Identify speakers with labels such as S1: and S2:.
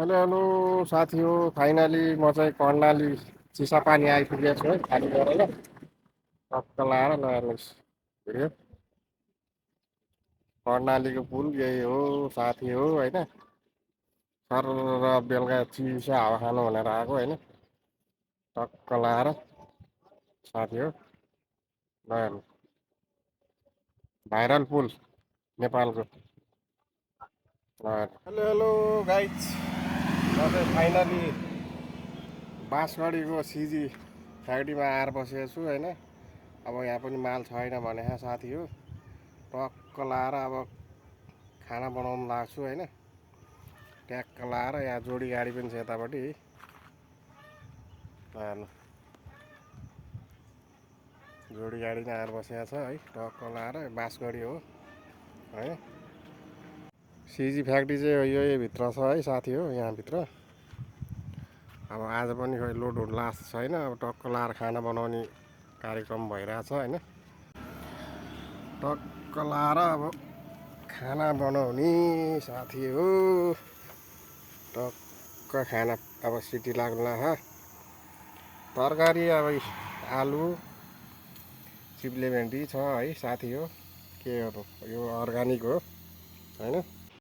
S1: Hello hello साथी हो। Finally म चाहिँ कर्णाली चिसापानी आइपुगेको छु है, खाली गरेर टक्क लाएर नहेर्नुहोस् भिडियो। कर्णालीको पुल यही हो साथी हो होइन। सर र बेलुका चिसो हावा खानु भनेर आएको होइन, टक्क लाएर साथी हो नहेर्नु। भाइरल पुल नेपालको नहेर्नु। हेलो हेलो गाइज, म चाहिँ फाइनली बाँसगढीको सिजी फ्याक्ट्रीमा आएर बसेको छु होइन। अब यहाँ पनि माल छैन भने साथी हो, टक्क लाएर अब खाना बनाउनु लाग्छु होइन। ट्याक्क लाएर यहाँ जोडी गाडी पनि छ यतापट्टि हेर्नु, जोडी गाडी नै आएर बसेको छ है। टक्क लाएर बाँसगढी हो है। सिजी फ्याक्ट्री चाहिँ यही भित्र छ है साथी हो, यहाँभित्र। अब आज पनि खोइ लोड लास छैन, अब टक्क लाएर खाना बनाउने कार्यक्रम भइरहेछ होइन। टक्क लाएर अब खाना बनाउने साथी हो। टक्क खाना अब सिटी लाग्नु लाग्छ। तरकारी अब आलु चिप्ले भेन्डी छ है साथी हो। के हो यो अर्ग्यानिक हो होइन।